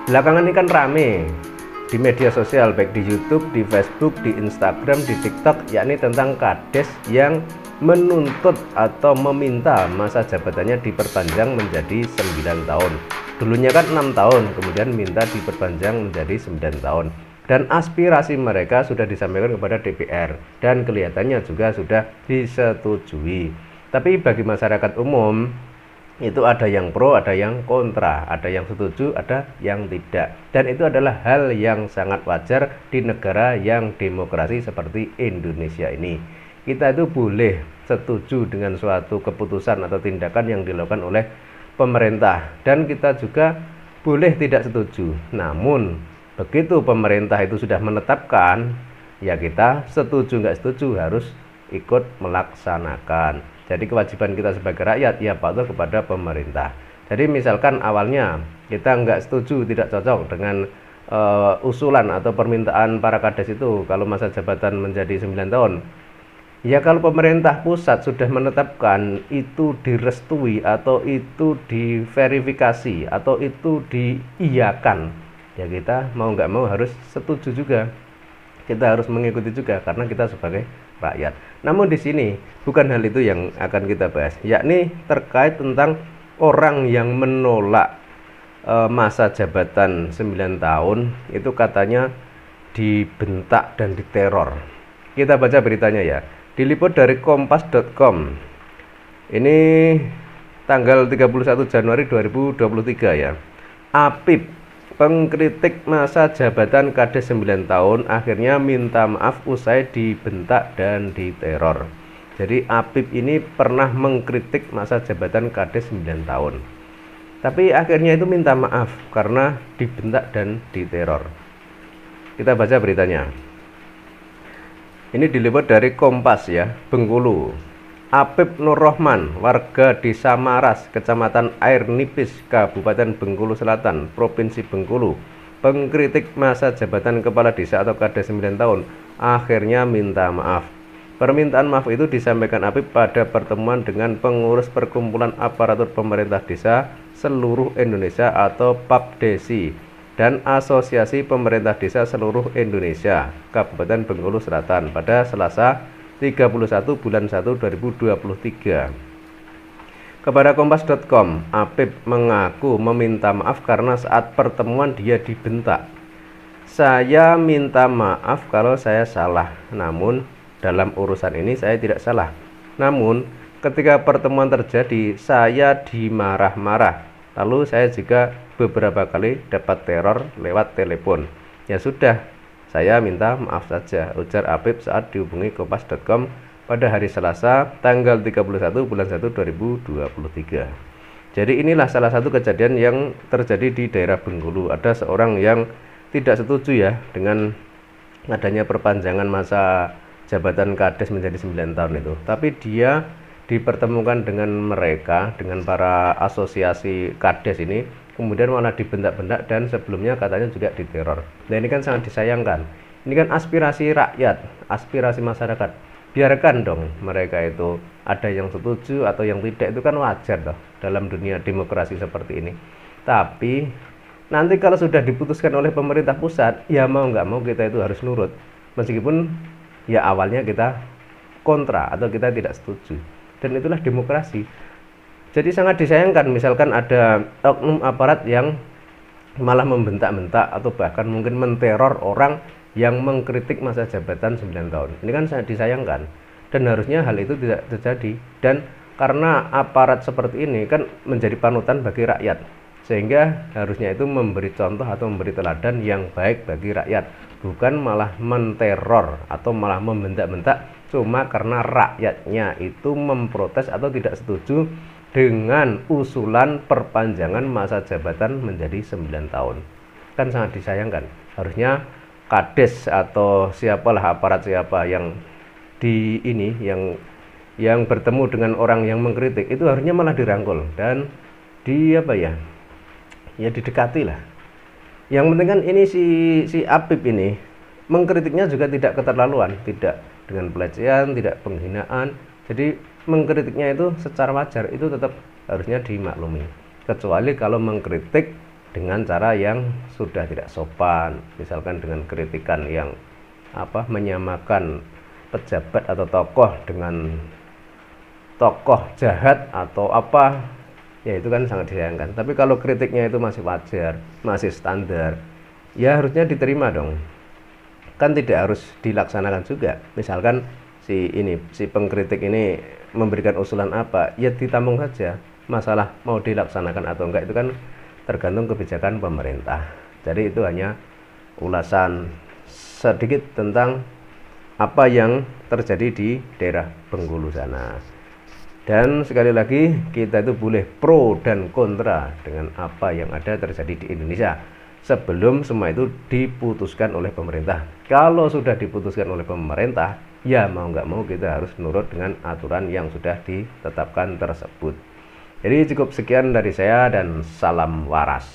Belakangan ini kan rame di media sosial, baik di YouTube, di Facebook, di Instagram, di TikTok, yakni tentang kades yang menuntut atau meminta masa jabatannya diperpanjang menjadi 9 tahun. Dulunya kan 6 tahun, kemudian minta diperpanjang menjadi 9 tahun. Dan aspirasi mereka sudah disampaikan kepada DPR dan kelihatannya juga sudah disetujui. Tapi bagi masyarakat umum itu ada yang pro, ada yang kontra, ada yang setuju, ada yang tidak. Dan itu adalah hal yang sangat wajar di negara yang demokrasi seperti Indonesia ini. Kita itu boleh setuju dengan suatu keputusan atau tindakan yang dilakukan oleh pemerintah, dan kita juga boleh tidak setuju. Namun begitu pemerintah itu sudah menetapkan, ya kita setuju nggak setuju harus ikut melaksanakan. Jadi kewajiban kita sebagai rakyat ya patuh kepada pemerintah. Jadi misalkan awalnya kita nggak setuju, tidak cocok dengan usulan atau permintaan para kades itu kalau masa jabatan menjadi 9 tahun. Ya kalau pemerintah pusat sudah menetapkan itu direstui atau itu diverifikasi atau itu diiyakan, ya kita mau nggak mau harus setuju juga. Kita harus mengikuti juga karena kita sebagai rakyat. Namun di sini bukan hal itu yang akan kita bahas, yakni terkait tentang orang yang menolak masa jabatan 9 tahun itu katanya dibentak dan diteror. Kita baca beritanya ya. Diliput dari kompas.com. Ini tanggal 31 Januari 2023 ya. APIP, pengkritik masa jabatan kades 9 tahun akhirnya minta maaf usai dibentak dan diteror. Jadi APIP ini pernah mengkritik masa jabatan kades 9 tahun. Tapi akhirnya itu minta maaf karena dibentak dan diteror. Kita baca beritanya. Ini diliput dari Kompas ya, Bengkulu. Apip Nur Rohman, warga Desa Maras, Kecamatan Air Nipis, Kabupaten Bengkulu Selatan, Provinsi Bengkulu, pengkritik masa jabatan kepala desa atau kades 9 tahun, akhirnya minta maaf. Permintaan maaf itu disampaikan Apip pada pertemuan dengan pengurus Perkumpulan Aparatur Pemerintah Desa Seluruh Indonesia atau PAPDESI dan Asosiasi Pemerintah Desa Seluruh Indonesia, Kabupaten Bengkulu Selatan pada Selasa 31 bulan 1 2023. Kepada kompas.com, Apip mengaku meminta maaf karena saat pertemuan dia dibentak. Saya minta maaf kalau saya salah, namun dalam urusan ini saya tidak salah. Namun ketika pertemuan terjadi, saya dimarah-marah. Lalu saya juga beberapa kali dapat teror lewat telepon. Ya sudah, saya minta maaf saja, ujar Apip saat dihubungi kompas.com pada hari Selasa tanggal 31 bulan 1 2023. Jadi inilah salah satu kejadian yang terjadi di daerah Bengkulu. Ada seorang yang tidak setuju ya dengan adanya perpanjangan masa jabatan kades menjadi 9 tahun itu. Tapi dia dipertemukan dengan mereka, dengan para asosiasi kades ini, kemudian malah dibentak-bentak dan sebelumnya katanya juga diteror. Nah ini kan sangat disayangkan. Ini kan aspirasi rakyat, aspirasi masyarakat. Biarkan dong mereka itu ada yang setuju atau yang tidak, itu kan wajar toh dalam dunia demokrasi seperti ini. Tapi nanti kalau sudah diputuskan oleh pemerintah pusat, ya mau nggak mau kita itu harus nurut. Meskipun ya awalnya kita kontra atau kita tidak setuju. Dan itulah demokrasi. Jadi sangat disayangkan misalkan ada oknum aparat yang malah membentak-bentak atau bahkan mungkin menteror orang yang mengkritik masa jabatan 9 tahun. Ini kan sangat disayangkan dan harusnya hal itu tidak terjadi. Dan karena aparat seperti ini kan menjadi panutan bagi rakyat, sehingga harusnya itu memberi contoh atau memberi teladan yang baik bagi rakyat, bukan malah menteror atau malah membentak-bentak cuma karena rakyatnya itu memprotes atau tidak setuju dengan usulan perpanjangan masa jabatan menjadi 9 tahun. Kan sangat disayangkan. Harusnya kades atau siapalah aparat siapa yang di ini yang bertemu dengan orang yang mengkritik itu harusnya malah dirangkul dan di apa ya? Ya didekati lah. Yang penting kan ini si Apip ini mengkritiknya juga tidak keterlaluan, tidak dengan pelecehan, tidak penghinaan. Jadi mengkritiknya itu secara wajar, itu tetap harusnya dimaklumi. Kecuali kalau mengkritik dengan cara yang sudah tidak sopan, misalkan dengan kritikan yang menyamakan pejabat atau tokoh dengan tokoh jahat atau apa, ya itu kan sangat disayangkan. Tapi kalau kritiknya itu masih wajar, masih standar, ya harusnya diterima dong. Kan tidak harus dilaksanakan juga. Misalkan si pengkritik ini memberikan usulan apa, ya ditampung saja. Masalah mau dilaksanakan atau enggak itu kan tergantung kebijakan pemerintah. Jadi itu hanya ulasan sedikit tentang apa yang terjadi di daerah Bengkulu sana. Dan sekali lagi, kita itu boleh pro dan kontra dengan apa yang ada terjadi di Indonesia sebelum semua itu diputuskan oleh pemerintah. Kalau sudah diputuskan oleh pemerintah, ya mau nggak mau kita harus nurut dengan aturan yang sudah ditetapkan tersebut. Jadi cukup sekian dari saya dan salam waras.